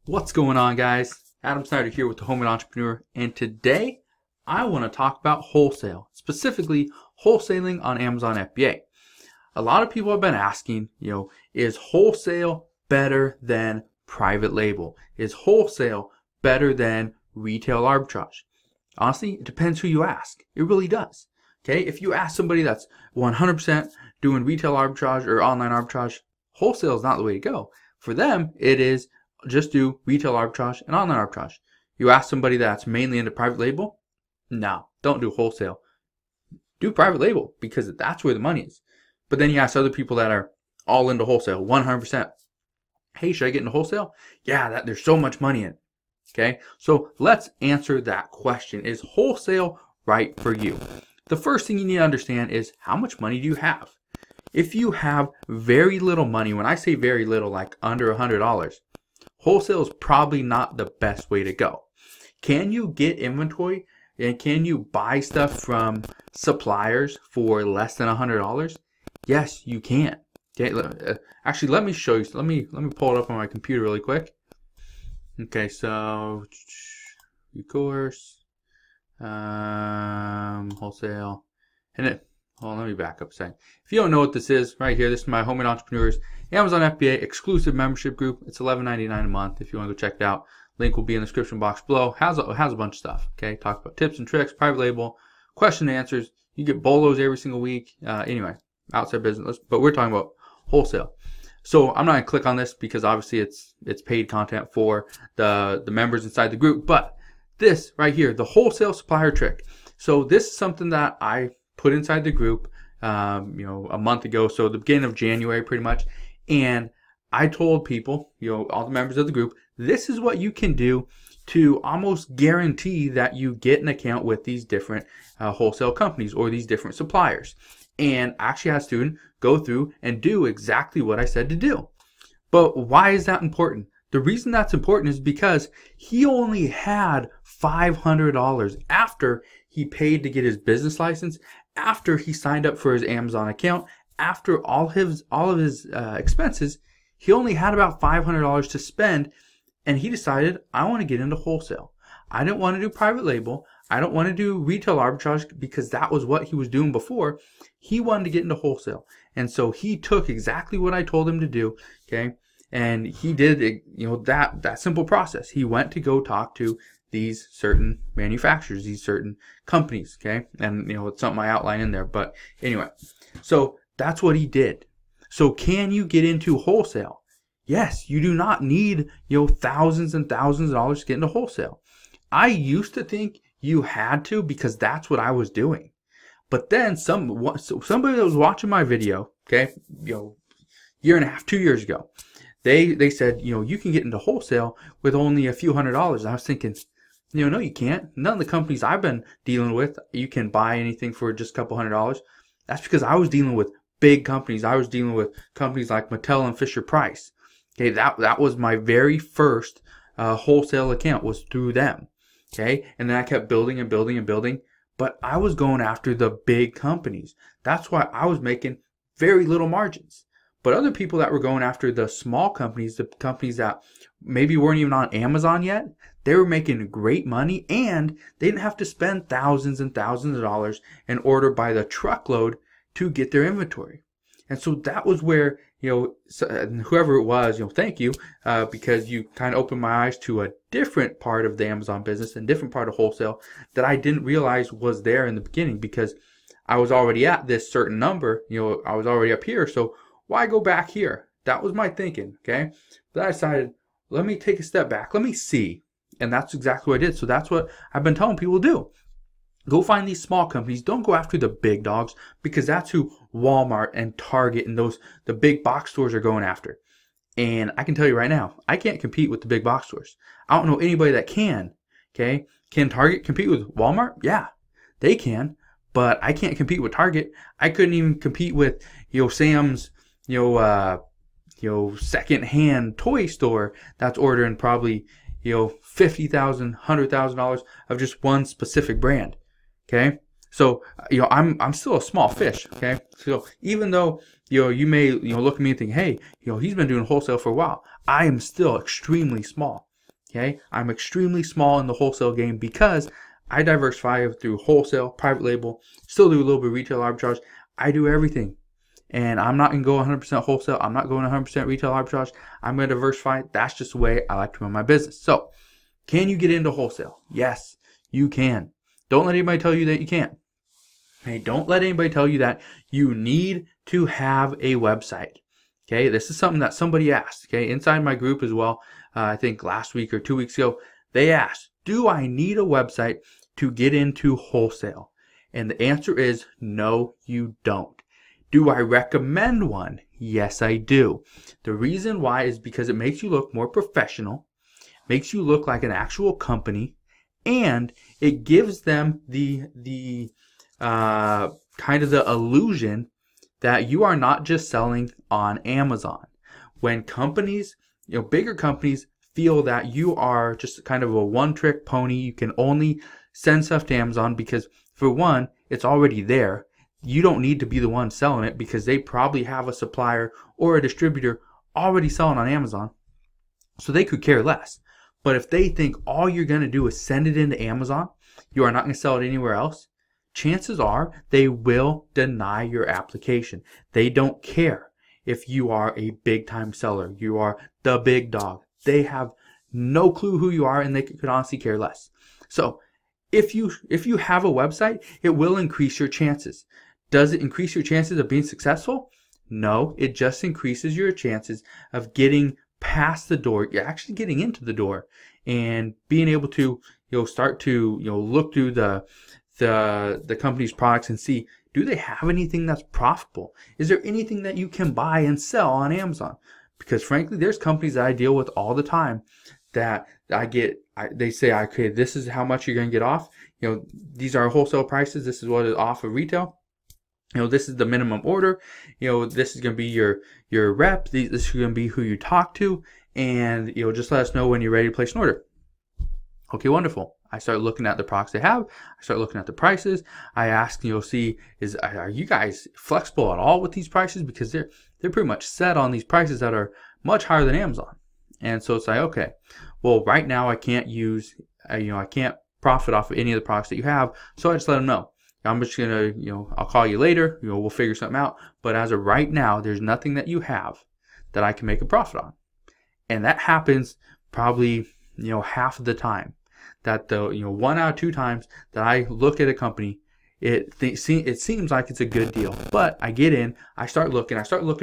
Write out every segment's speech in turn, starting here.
What's going on, guys? Adam Snyder here with the Home and Entrepreneur, and today I want to talk about wholesale, specifically wholesaling on Amazon FBA. A lot of people have been asking, is wholesale better than private label? Is wholesale better than retail arbitrage? Honestly, it depends who you ask. It really does. Okay, if you ask somebody that's 100% doing retail arbitrage or online arbitrage, wholesale is not the way to go. For them, it is just do retail arbitrage and online arbitrage. You ask somebody that's mainly into private label, no, don't do wholesale. Do private label because that's where the money is. But then you ask other people that are all into wholesale, 100%. Hey, should I get into wholesale? Yeah, there's so much money in it. Okay, so let's answer that question. Is wholesale right for you? The first thing you need to understand is how much money do you have? If you have very little money, when I say very little, like under $100, wholesale is probably not the best way to go. Can you get inventory and can you buy stuff from suppliers for less than $100? Yes, you can. Okay, actually, let me show you. Let me pull it up on my computer really quick. Okay, so e-course, wholesale, and let me back up a second. If you don't know what this is, right here, this is my Home and Entrepreneurs Amazon FBA exclusive membership group. It's $11.99 a month. If you want to go check it out, link will be in the description box below. Has a bunch of stuff. Okay, talk about tips and tricks, private label, question and answers. You get bolos every single week. Anyway, outside business, but we're talking about wholesale. So I'm not gonna click on this because obviously it's paid content for the members inside the group. But this right here, the wholesale supplier trick. So this is something that I put inside the group, a month ago. So the beginning of January, pretty much. And I told people, all the members of the group, this is what you can do to almost guarantee that you get an account with these different wholesale companies or these different suppliers. And I actually had a student go through and do exactly what I said to do. But why is that important? The reason that's important is because he only had $500 after he paid to get his business license, after he signed up for his Amazon account, after all of his expenses. He only had about $500 to spend, and he decided, I want to get into wholesale. I didn't want to do private label. I don't want to do retail arbitrage because that was what he was doing before. He wanted to get into wholesale. And so he took exactly what I told him to do, okay? And he did, that simple process. He went to go talk to these certain manufacturers, these certain companies, okay? And, it's something I outline in there. But anyway, so that's what he did. So can you get into wholesale? Yes, you do not need, thousands and thousands of dollars to get into wholesale. I used to think you had to because that's what I was doing. But then somebody that was watching my video, okay, year and a half, 2 years ago, they said, you can get into wholesale with only a few $100s. I was thinking, no, you can't. None of the companies I've been dealing with, you can buy anything for just a couple $100s. That's because I was dealing with big companies. I was dealing with companies like Mattel and Fisher Price. Okay, that was my very first wholesale account, was through them. Okay, and then I kept building and building and building, but I was going after the big companies. That's why I was making very little margins. But other people that were going after the small companies, the companies that maybe weren't even on Amazon yet, they were making great money, and they didn't have to spend thousands and thousands of dollars and order by the truckload to get their inventory. And so that was where, whoever it was, thank you, because you kind of opened my eyes to a different part of the Amazon business and different part of wholesale that I didn't realize was there in the beginning, because I was already at this certain number, I was already up here, so why go back here? That was my thinking, okay? But I decided, let me take a step back, let me see. And that's exactly what I did. So that's what I've been telling people to do. Go find these small companies. Don't go after the big dogs, because that's who Walmart and Target and the big box stores are going after. And I can tell you right now, I can't compete with the big box stores. I don't know anybody that can. Okay, can Target compete with Walmart? Yeah, they can, but I can't compete with Target. I couldn't even compete with Sam's second-hand toy store that's ordering probably $50,000, $100,000 of just one specific brand. Okay, so I'm still a small fish. Okay, so even though you may look at me and think, hey, he's been doing wholesale for a while, I am still extremely small. Okay, I'm extremely small in the wholesale game because I diversify through wholesale, private label, still do a little bit of retail arbitrage. I do everything. And I'm not going to go 100% wholesale. I'm not going 100% retail arbitrage. I'm going to diversify. That's just the way I like to run my business. So, can you get into wholesale? Yes, you can. Don't let anybody tell you that you can't. Okay, don't let anybody tell you that you need to have a website. Okay, this is something that somebody asked. Okay, inside my group as well. I think last week or 2 weeks ago, they asked, do I need a website to get into wholesale? And the answer is no, you don't. Do I recommend one? Yes, I do. The reason why is because it makes you look more professional, makes you look like an actual company, and it gives them the kind of the illusion that you are not just selling on Amazon. When companies, bigger companies feel that you are just kind of a one-trick pony, you can only send stuff to Amazon because, for one, it's already there. You don't need to be the one selling it because they probably have a supplier or a distributor already selling on Amazon. So they could care less. But if they think all you're going to do is send it into Amazon, you are not going to sell it anywhere else, chances are they will deny your application. They don't care if you are a big time seller. You are the big dog. They have no clue who you are and they could honestly care less. So if you have a website, it will increase your chances. Does it increase your chances of being successful? No, it just increases your chances of getting past the door. You're actually getting into the door and being able to start to look through the company's products and see, do they have anything that's profitable? Is there anything that you can buy and sell on Amazon? Because frankly, there's companies that I deal with all the time that they say, okay, this is how much you're going to get off. These are wholesale prices. This is what is off of retail. This is the minimum order. This is going to be your rep. This is going to be who you talk to. And, just let us know when you're ready to place an order. Okay, wonderful. I start looking at the products they have. I start looking at the prices. I ask, are you guys flexible at all with these prices? Because they're pretty much set on these prices that are much higher than Amazon. And so it's like, okay, well, right now I can't I can't profit off of any of the products that you have. So I just let them know. I'm just going to, I'll call you later. We'll figure something out. But as of right now, there's nothing that you have that I can make a profit on. And that happens probably, half of the time. That 1 out of 2 times that I look at a company, it seems like it's a good deal. But I get in, I start looking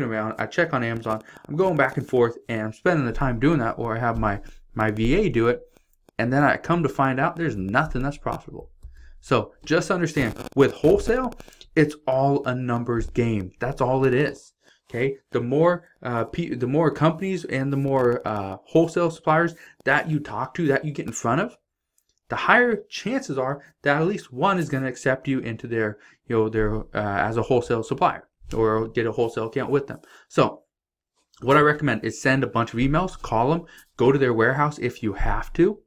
around, I check on Amazon, I'm going back and forth, and I'm spending the time doing that, or I have my VA do it, and then I come to find out there's nothing that's profitable. So just understand, with wholesale, it's all a numbers game. That's all it is. Okay, the more companies and the more wholesale suppliers that you talk to, that you get in front of, the higher chances are that at least one is going to accept you into their as a wholesale supplier or get a wholesale account with them. So what I recommend is send a bunch of emails, call them, go to their warehouse if you have to.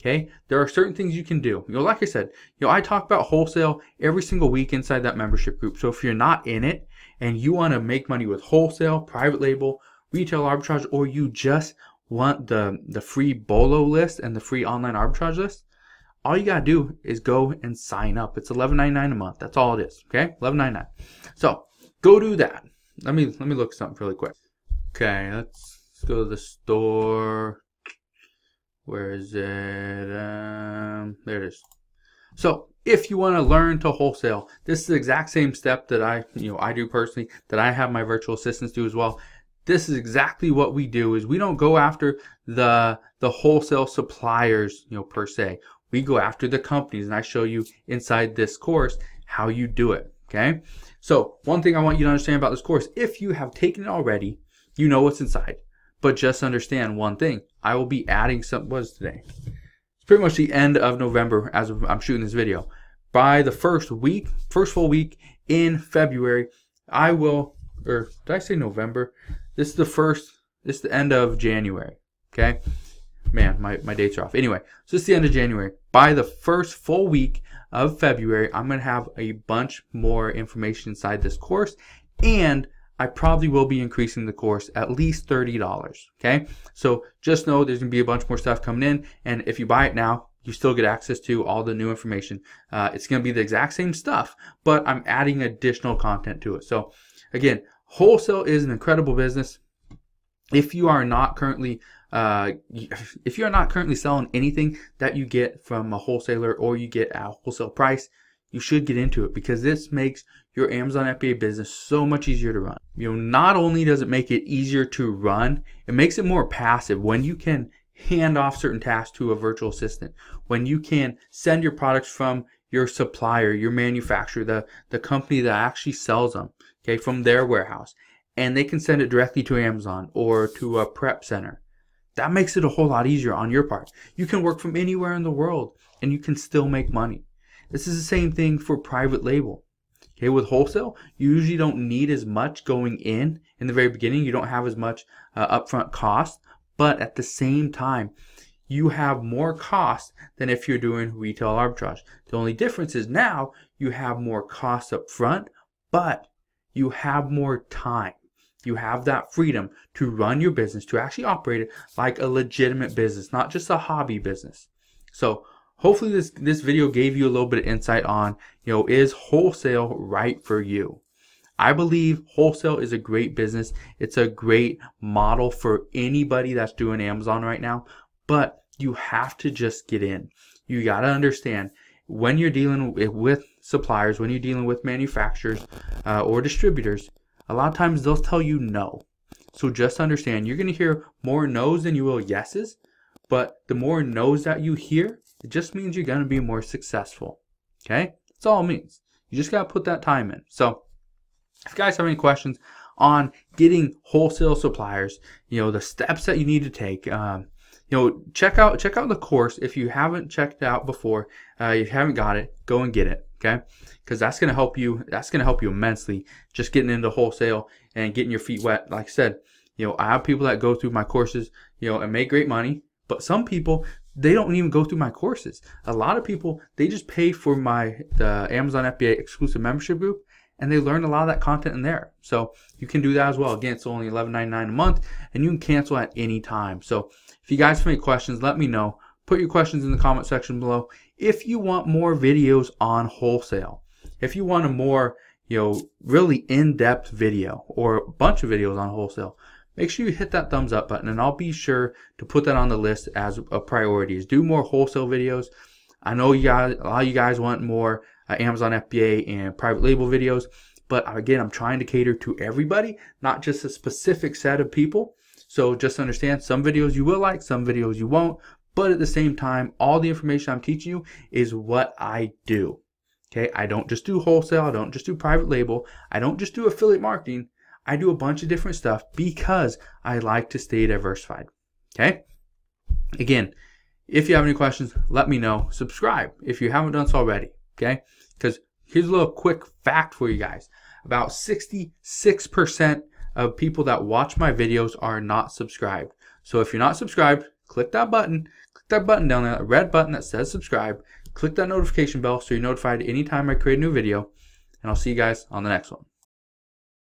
Okay, there are certain things you can do. Like I said, I talk about wholesale every single week inside that membership group. So if you're not in it and you want to make money with wholesale, private label, retail arbitrage, or you just want the free BOLO list and the free online arbitrage list, all you gotta do is go and sign up. It's $11.99 a month. That's all it is. Okay, $11.99. So go do that. Let me look at something really quick. Okay, let's go to the store. Where is it? There it is. So if you want to learn to wholesale, this is the exact same step that I do personally, that I have my virtual assistants do as well. This is exactly what we do. Is we don't go after the wholesale suppliers, per se. We go after the companies, and I show you inside this course how you do it. Okay. So one thing I want you to understand about this course, if you have taken it already, you know what's inside. But just understand one thing. I will be adding some. What is today? It's pretty much the end of November as I'm shooting this video. By the first full week in February, I will. Or did I say November? This is the end of January. Okay. Man, my dates are off. Anyway, so it's the end of January. By the first full week of February, I'm going to have a bunch more information inside this course. And I probably will be increasing the course at least $30. Okay, so just know there's gonna be a bunch more stuff coming in, and if you buy it now, you still get access to all the new information. It's gonna be the exact same stuff, but I'm adding additional content to it. So again, wholesale is an incredible business. If you are not currently selling anything that you get from a wholesaler or you get at a wholesale price, you should get into it, because this makes your Amazon FBA business so much easier to run. Not only does it make it easier to run, it makes it more passive when you can hand off certain tasks to a virtual assistant, when you can send your products from your supplier, your manufacturer, the company that actually sells them, okay, from their warehouse, and they can send it directly to Amazon or to a prep center. That makes it a whole lot easier on your part. You can work from anywhere in the world and you can still make money. This is the same thing for private label. Okay, with wholesale, you usually don't need as much going in the very beginning. You don't have as much upfront cost, but at the same time, you have more cost than if you're doing retail arbitrage. The only difference is now you have more cost up front, but you have more time. You have that freedom to run your business, to actually operate it like a legitimate business, not just a hobby business. So hopefully this video gave you a little bit of insight on, is wholesale right for you? I believe wholesale is a great business. It's a great model for anybody that's doing Amazon right now, but you have to just get in. You got to understand, when you're dealing with suppliers, when you're dealing with manufacturers or distributors, a lot of times they'll tell you no. So just understand, you're going to hear more no's than you will yeses, but the more no's that you hear, it just means you're going to be more successful. Okay? That's all it means. You just got to put that time in. So if you guys have any questions on getting wholesale suppliers, the steps that you need to take, check out the course. If you haven't checked it out before, if you haven't got it, go and get it. Okay? Because that's going to help you. That's going to help you immensely. Just getting into wholesale and getting your feet wet. Like I said, I have people that go through my courses, and make great money. But some people, they don't even go through my courses. A lot of people, they just pay for the Amazon FBA exclusive membership group, and they learn a lot of that content in there. So you can do that as well. Again, it's only $11.99 a month, and you can cancel at any time. So if you guys have any questions, let me know. Put your questions in the comment section below. If you want more videos on wholesale, if you want a more, really in-depth video or a bunch of videos on wholesale, make sure you hit that thumbs up button, and I'll be sure to put that on the list as a priority. Is do more wholesale videos. I know a lot of you guys want more Amazon FBA and private label videos, but again, I'm trying to cater to everybody, not just a specific set of people. So just understand, some videos you will like, some videos you won't, but at the same time, all the information I'm teaching you is what I do. Okay, I don't just do wholesale, I don't just do private label, I don't just do affiliate marketing. I do a bunch of different stuff because I like to stay diversified. Okay? Again, if you have any questions, let me know. Subscribe if you haven't done so already. Okay? Because here's a little quick fact for you guys. About 66% of people that watch my videos are not subscribed. So if you're not subscribed, click that button. Click that button down there, that red button that says subscribe. Click that notification bell so you're notified anytime I create a new video. And I'll see you guys on the next one.